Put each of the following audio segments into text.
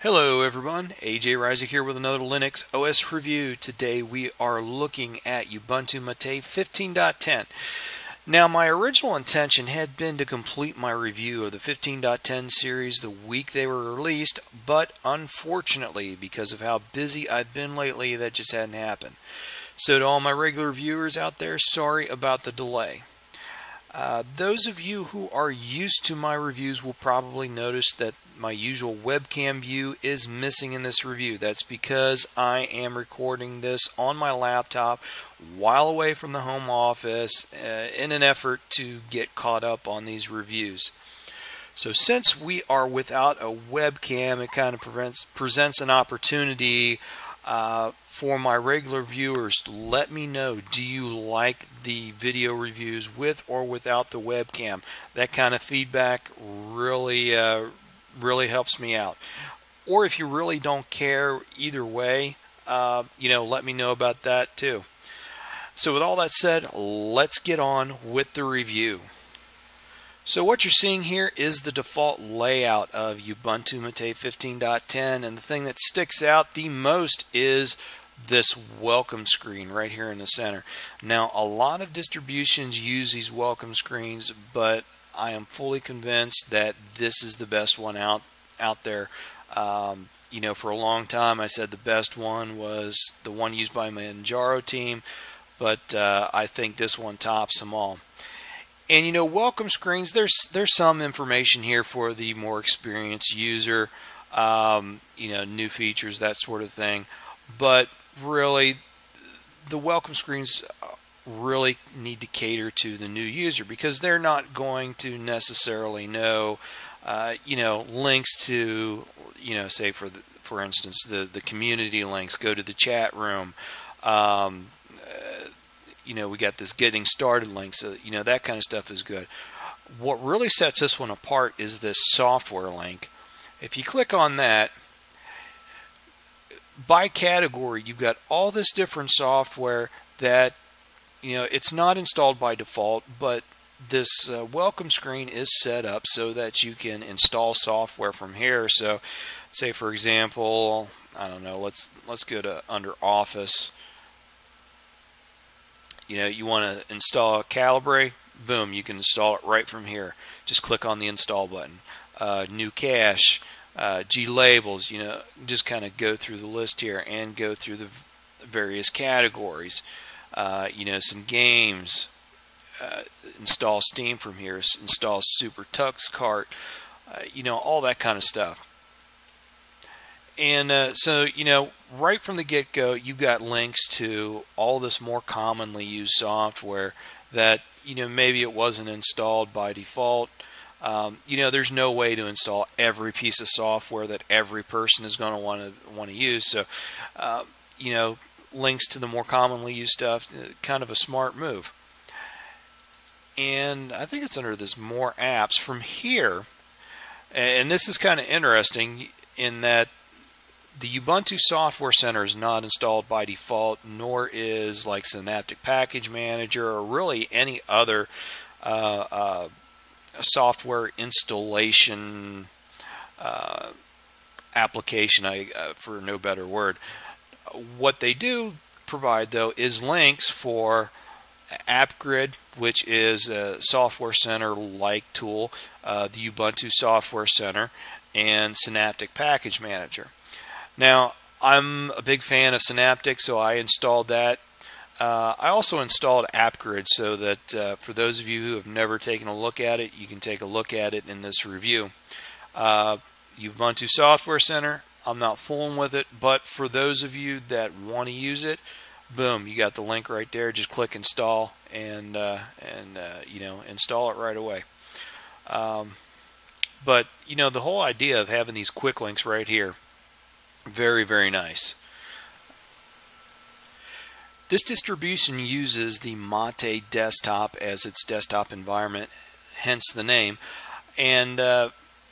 Hello everyone, AJ Rizik here with another Linux OS review. Today we are looking at Ubuntu Mate 15.10. Now my original intention had been to complete my review of the 15.10 series the week they were released, but unfortunately because of how busy I've been lately that just hadn't happened. So to all my regular viewers out there, sorry about the delay. Those of you who are used to my reviews will probably notice that my usual webcam view is missing in this review. That's because I am recording this on my laptop while away from the home office in an effort to get caught up on these reviews. So since we are without a webcam, it kind of presents an opportunity for my regular viewers to let me know, do you like the video reviews with or without the webcam? That kind of feedback really helps me out. Or if you really don't care either way, let me know about that too. So with all that said, let's get on with the review. So what you're seeing here is the default layout of Ubuntu Mate 15.10, and the thing that sticks out the most is this welcome screen right here in the center. Now a lot of distributions use these welcome screens, but I am fully convinced that this is the best one out there. For a long time I said the best one was the one used by my Manjaro team, but I think this one tops them all. And welcome screens, there's some information here for the more experienced user, new features, that sort of thing. But really, the welcome screens really need to cater to the new user, because they're not going to necessarily know, links to, say for instance, the community links, go to the chat room. We got this getting started link, so that kind of stuff is good. What really sets this one apart is this software link. If you click on that, by category you've got all this different software that it's not installed by default, but this welcome screen is set up so that you can install software from here. So say for example, I don't know, let's go to under Office. You want to install Calibre, boom, you can install it right from here. Just click on the install button. New cache, G-labels, just kind of go through the list here and go through the various categories. Some games, install Steam from here, install Super Tux Cart, all that kind of stuff. And so right from the get-go, you've got links to all this more commonly used software that maybe it wasn't installed by default. There's no way to install every piece of software that every person is going to want to use. So links to the more commonly used stuff, kind of a smart move. And I think it's under this more apps from here, and this is kind of interesting in that the Ubuntu Software Center is not installed by default, nor is like Synaptic Package Manager or really any other software installation application, for no better word. What they do provide though is links for AppGrid, which is a Software Center like tool, the Ubuntu Software Center, and Synaptic Package Manager. Now, I'm a big fan of Synaptic, so I installed that. I also installed AppGrid so that for those of you who have never taken a look at it, you can take a look at it in this review. Ubuntu Software Center, I'm not fooling with it, but for those of you that want to use it, boom, you got the link right there. Just click install and install it right away. But the whole idea of having these quick links right here, very, very nice. This distribution uses the Mate desktop as its desktop environment, hence the name. And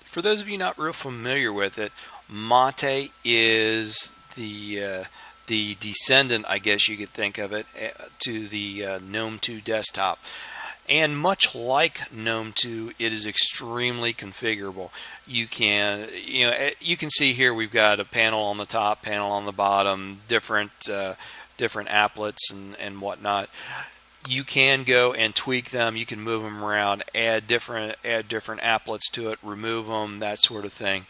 for those of you not real familiar with it, Mate is the descendant, I guess you could think of it, to the Gnome 2 desktop. And much like GNOME 2, it is extremely configurable. You can, you can see here we've got a panel on the top, panel on the bottom, different applets and whatnot. You can go and tweak them. You can move them around, add different applets to it, remove them, that sort of thing.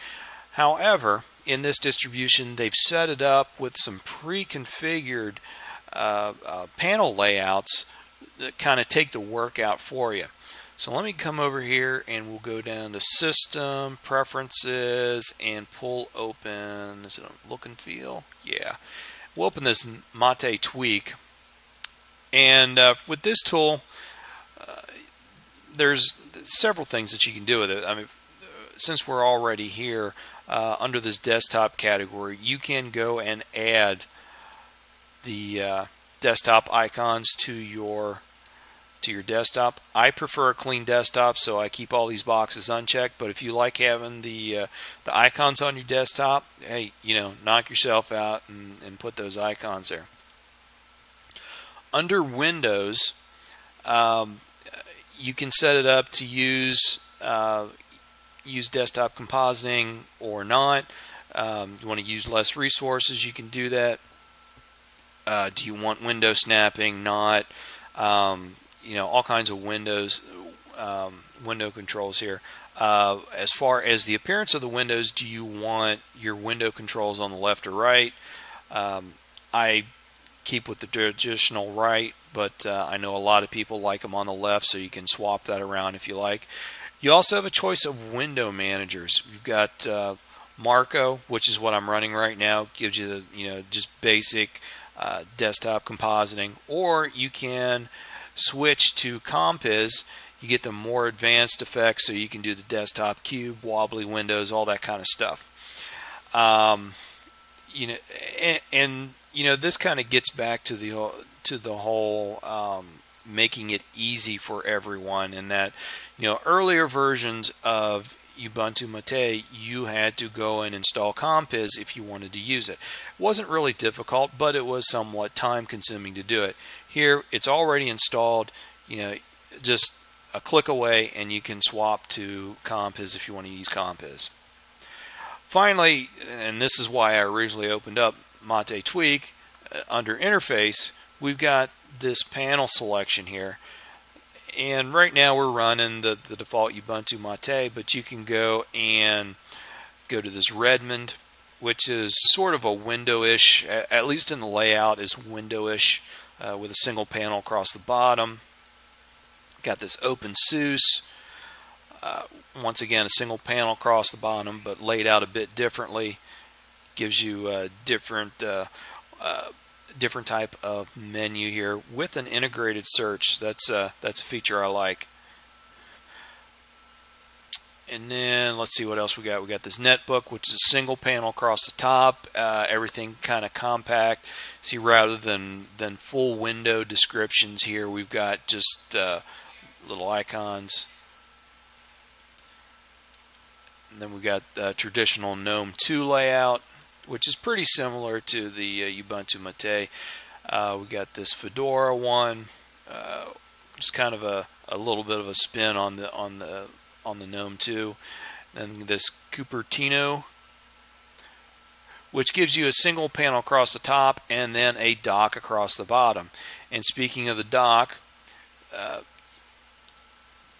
However, in this distribution, they've set it up with some pre-configured panel layouts that kind of take the work out for you. So let me come over here and we'll go down to System, Preferences, and pull open, is it a look and feel? Yeah. We'll open this Mate tweak. And with this tool, there's several things that you can do with it. I mean, since we're already here under this desktop category, you can go and add the desktop icons to your desktop. I prefer a clean desktop, so I keep all these boxes unchecked. But if you like having the icons on your desktop, hey, knock yourself out and put those icons there. Under Windows, you can set it up to use desktop compositing or not. You want to use less resources, you can do that. Do you want window snapping? Not. All kinds of window controls here. As far as the appearance of the windows, do you want your window controls on the left or right? I keep with the traditional right, but I know a lot of people like them on the left, so you can swap that around if you like. You also have a choice of window managers. You've got Marco, which is what I'm running right now, gives you the just basic desktop compositing, or you can switch to Compiz. You get the more advanced effects, so you can do the desktop cube, wobbly windows, all that kind of stuff. This kind of gets back to the whole making it easy for everyone, in that earlier versions of Ubuntu Mate, you had to go and install Compiz if you wanted to use it. It wasn't really difficult, but it was somewhat time consuming to do it. Here it's already installed, just a click away and you can swap to Compiz if you want to use Compiz. Finally, and this is why I originally opened up Mate Tweak, under Interface, we've got this panel selection here. And right now we're running the default Ubuntu Mate, but you can go and go to this Redmond, which is sort of a window-ish, at least in the layout, is window-ish with a single panel across the bottom. Got this OpenSUSE, once again a single panel across the bottom, but laid out a bit differently. Gives you a different type of menu here with an integrated search. That's a feature I like. And then let's see what else we got. We got this netbook, which is a single panel across the top. Everything kind of compact. See, rather than full window descriptions here, we've got just little icons. And then we've got the traditional GNOME 2 layout, which is pretty similar to the Ubuntu Mate. We got this Fedora one, just kind of a little bit of a spin on the GNOME 2. Then this Cupertino, which gives you a single panel across the top and then a dock across the bottom. And speaking of the dock,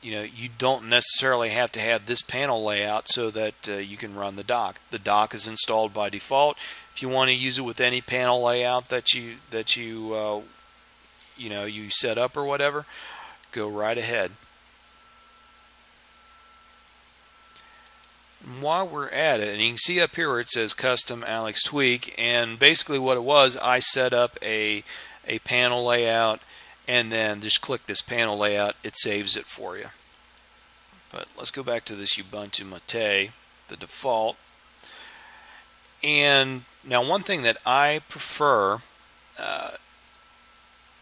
you don't necessarily have to have this panel layout so that you can run the dock. The dock is installed by default. If you want to use it with any panel layout that you set up or whatever, go right ahead. And while we're at it, and you can see up here where it says Custom Alex Tweak, and basically what it was, I set up a panel layout, and then just click this panel layout, it saves it for you. But let's go back to this Ubuntu Mate, the default. And now one thing that I prefer,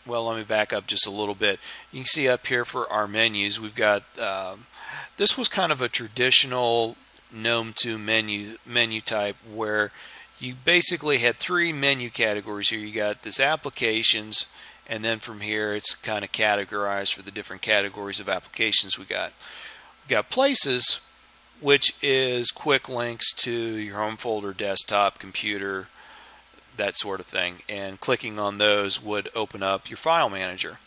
well, let me back up just a little bit. You can see up here for our menus, we've got, this was kind of a traditional GNOME 2 menu type, where you basically had three menu categories here. You got this applications, and then from here it's kind of categorized for the different categories of applications we got. We got places, which is quick links to your home folder, desktop, computer, that sort of thing, and clicking on those would open up your file manager.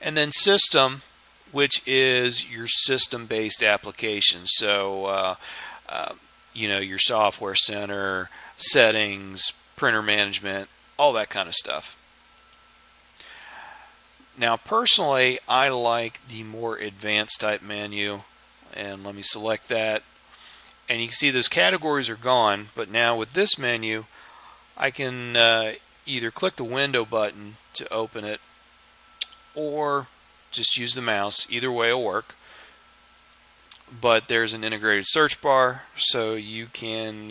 And then system, which is your system-based applications. So you know, your software center, settings, printer management, all that kind of stuff. Now personally, I like the more advanced type menu, and let me select that, and you can see those categories are gone. But now with this menu, I can either click the window button to open it or just use the mouse. Either way will work. But there's an integrated search bar, so you can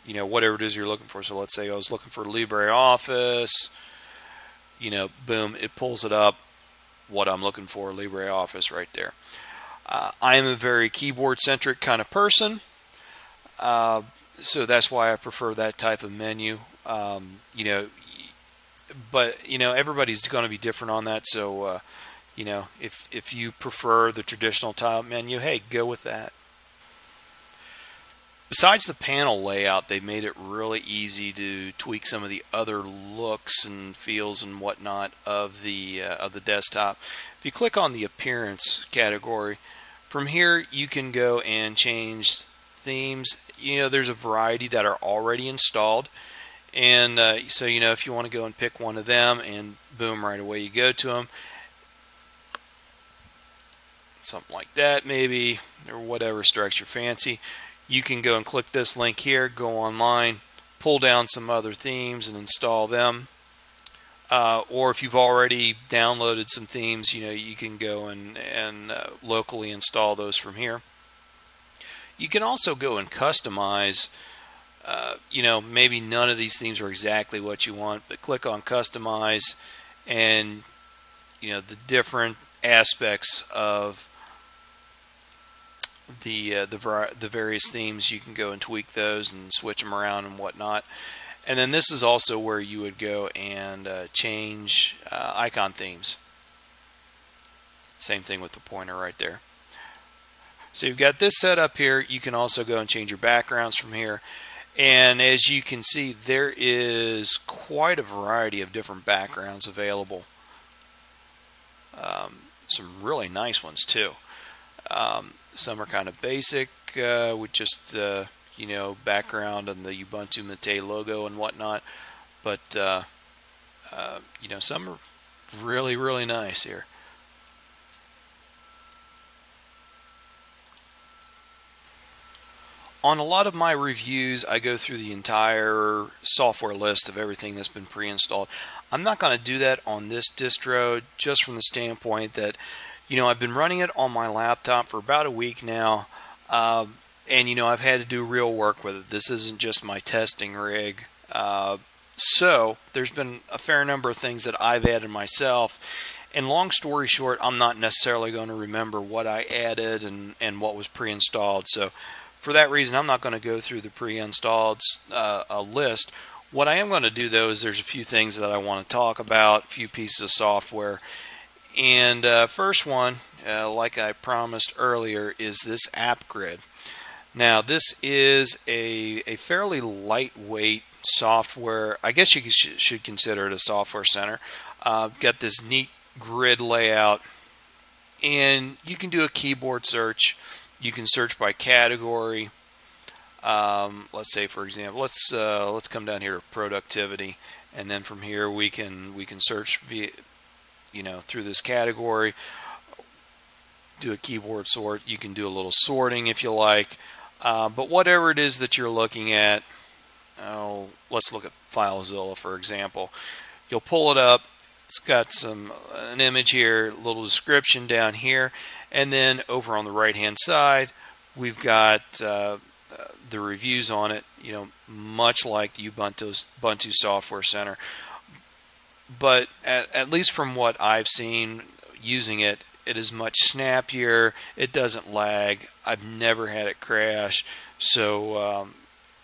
you know, whatever it is you're looking for. So let's say I was looking for LibreOffice, you know, boom, it pulls it up, what I'm looking for, LibreOffice right there. I am a very keyboard centric kind of person, so that's why I prefer that type of menu. You know, but you know, everybody's going to be different on that, so you know, if you prefer the traditional tile menu, hey, go with that. Besides the panel layout, they made it really easy to tweak some of the other looks and feels and whatnot of the desktop. If you click on the appearance category, from here you can go and change themes. You know, there's a variety that are already installed, and so you know, if you want to go and pick one of them, and boom, right away you go to them. Something like that maybe, or whatever strikes your fancy. You can go and click this link here, go online, pull down some other themes and install them. Or if you've already downloaded some themes, you know, you can go and locally install those from here. You can also go and customize. You know, maybe none of these themes are exactly what you want, but click on customize, and you know, the different aspects of the various themes, you can go and tweak those and switch them around and whatnot. And then this is also where you would go and change icon themes. Same thing with the pointer right there. So you've got this set up here. You can also go and change your backgrounds from here. And as you can see, there is quite a variety of different backgrounds available. Some really nice ones too. Some are kind of basic with just you know, background and the Ubuntu Mate logo and whatnot, but you know, some are really nice here. On a lot of my reviews, I go through the entire software list of everything that's been pre-installed. I'm not going to do that on this distro, just from the standpoint that, you know, I've been running it on my laptop for about a week now, and you know, I've had to do real work with it. This isn't just my testing rig. So there's been a fair number of things that I've added myself, and long story short, I'm not necessarily going to remember what I added and what was pre-installed. So for that reason, I'm not going to go through the pre-installed list. What I am going to do though is there's a few things that I want to talk about, a few pieces of software. And first one, like I promised earlier, is this app grid. Now this is a fairly lightweight software. I guess you should consider it a software center. Got this neat grid layout, and you can do a keyboard search. You can search by category. Let's say, for example, let's come down here to productivity, and then from here we can search via, you know, through this category. Do a keyboard sort. You can do a little sorting if you like, but whatever it is that you're looking at, let's look at FileZilla for example. You'll pull it up. It's got an image here, a little description down here, and then over on the right hand side we've got the reviews on it, you know, much like the Ubuntu Software Center. But at least from what I've seen using it, it is much snappier. It doesn't lag. I've never had it crash. So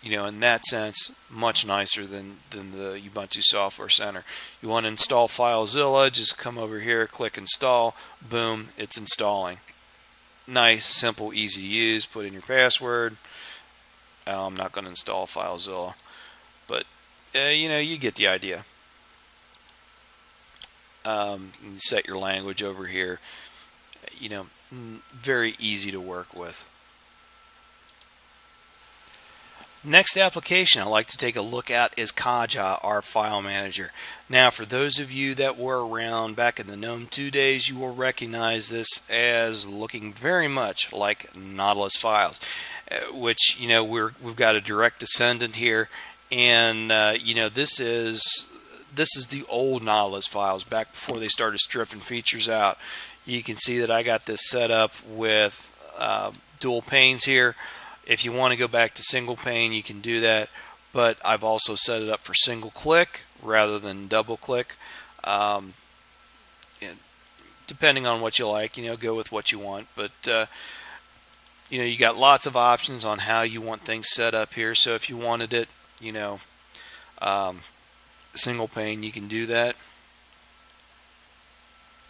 in that sense, much nicer than the Ubuntu Software Center. You want to install FileZilla, just come over here, click install, boom, it's installing. Nice, simple, easy to use. Put in your password. I'm not going to install FileZilla, but you get the idea. You set your language over here. Very easy to work with. Next application I'd like to take a look at is Kaja, our file manager. Now, for those of you that were around back in the Gnome 2 days, you will recognize this as looking very much like Nautilus files, which we've got a direct descendant here, and this is the old Nautilus files back before they started stripping features out. You can see that I got this set up with dual panes here. If you want to go back to single pane, you can do that, but I've also set it up for single click rather than double click. Depending on what you like, go with what you want, but you got lots of options on how you want things set up here. So if you wanted it, single pane, you can do that.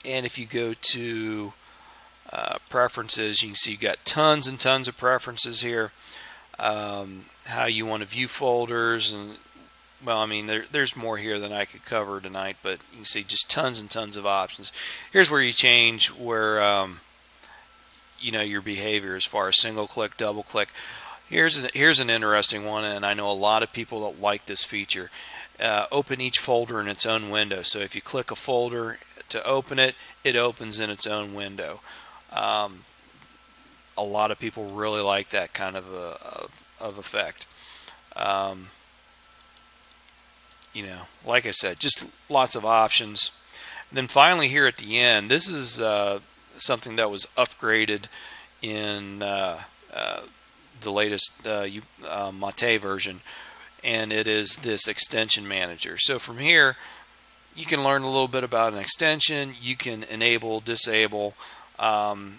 And if you go to preferences, you can see you've got tons and tons of preferences here. How you want to view folders, and well, I mean, there's more here than I could cover tonight, but you can see just tons and tons of options. Here's where you change where your behavior as far as single click, double click. Here's an interesting one, and I know a lot of people that like this feature. Open each folder in its own window. So if you click a folder to open it, it opens in its own window. A lot of people really like that kind of effect. Like I said, just lots of options. And then finally here at the end, this is something that was upgraded in the latest Mate version, and it is this extension manager. So from here, you can learn a little bit about an extension. You can enable, disable. Some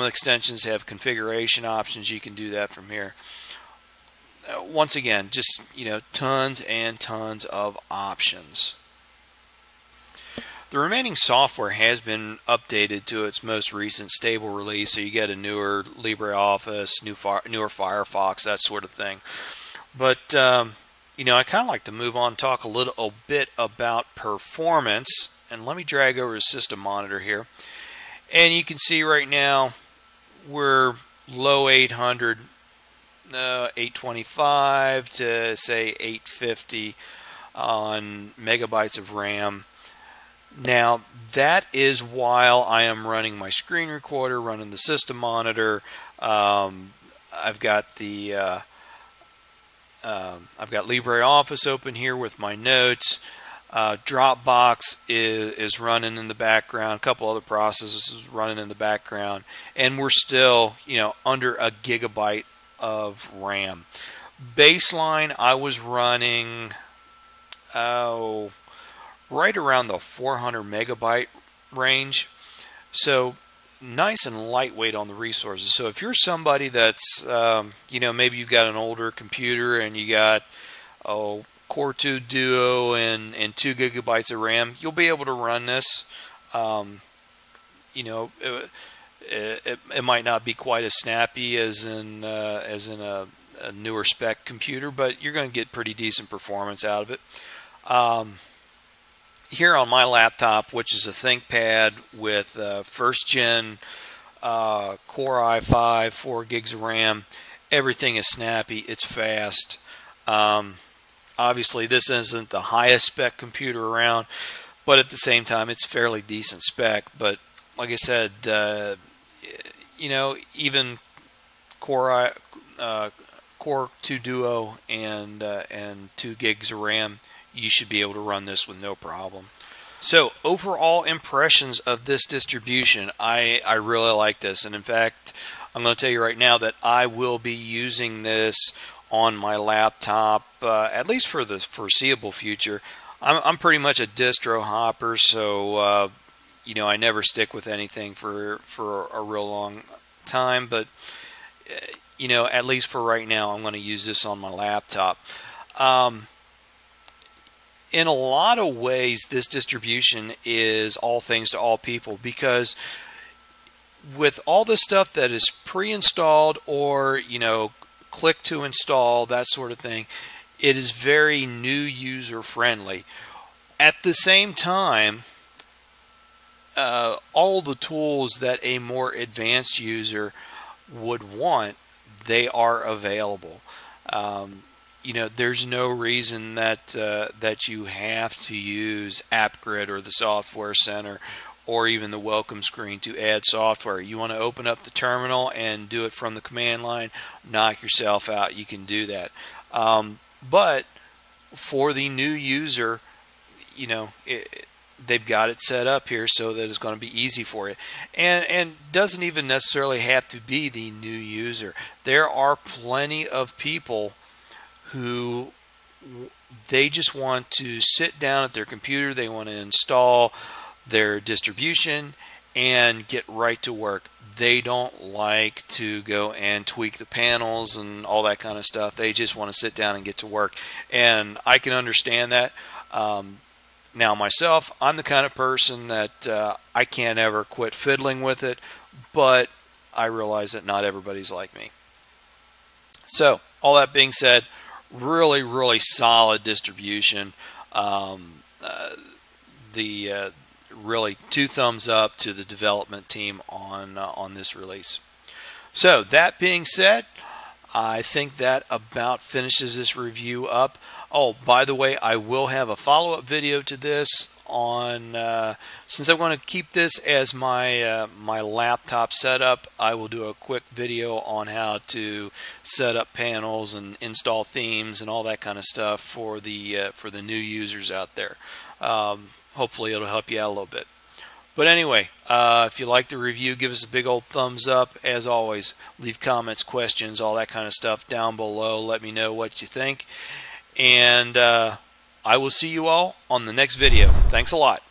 of the extensions have configuration options. You can do that from here. Once again, just tons and tons of options. The remaining software has been updated to its most recent stable release, so you get a newer LibreOffice, newer Firefox, that sort of thing. But I kind of like to move on and talk a little bit about performance. And let me drag over to System Monitor here. And you can see right now we're low 800, 825 to say 850 on megabytes of RAM. Now that is while I am running my screen recorder, running the System Monitor. I've got LibreOffice open here with my notes. Dropbox is running in the background. A couple other processes running in the background, and we're still under a gigabyte of RAM. Baseline, I was running right around the 400 megabyte range. So nice and lightweight on the resources. So if you're somebody that's maybe you've got an older computer and you got Core 2 Duo and 2 gigabytes of RAM, you'll be able to run this. It might not be quite as snappy as in a newer spec computer, but you're going to get pretty decent performance out of it. Here on my laptop, which is a ThinkPad with first gen Core i5, 4 gigs of RAM, everything is snappy, it's fast. Obviously this isn't the highest spec computer around, but at the same time it's fairly decent spec. But like I said, even Core 2 Duo and 2 gigs of RAM, you should be able to run this with no problem. So overall impressions of this distribution, I really like this, and in fact I'm going to tell you right now that I will be using this on my laptop at least for the foreseeable future. I'm pretty much a distro hopper, so I never stick with anything for a real long time, but you know, at least for right now, I'm going to use this on my laptop. Um, in a lot of ways, this distribution is all things to all people, because with all the stuff that is pre-installed or, you know, click to install, that sort of thing, it is very new user friendly. At the same time, all the tools that a more advanced user would want, they are available. You know, there's no reason that that you have to use AppGrid or the Software Center or even the welcome screen to add software. You want to open up the terminal and do it from the command line, knock yourself out, you can do that. But for the new user, you know, they've got it set up here so that it's going to be easy for you, and doesn't even necessarily have to be the new user. There are plenty of people who they just want to sit down at their computer, they want to install their distribution and get right to work. They don't like to go and tweak the panels and all that kind of stuff. They just want to sit down and get to work, and I can understand that. Now myself, I'm the kind of person that I can't ever quit fiddling with it, but I realize that not everybody's like me. So all that being said, really solid distribution. Really 2 thumbs up to the development team on this release. So that being said, I think that about finishes this review up. Oh, by the way, I will have a follow-up video to this on, since I'm going to keep this as my my laptop setup, I will do a quick video on how to set up panels and install themes and all that kind of stuff for the new users out there. Hopefully it'll help you out a little bit. But anyway, if you like the review, give us a big old thumbs up. As always, leave comments, questions, all that kind of stuff down below. Let me know what you think. And I will see you all on the next video. Thanks a lot.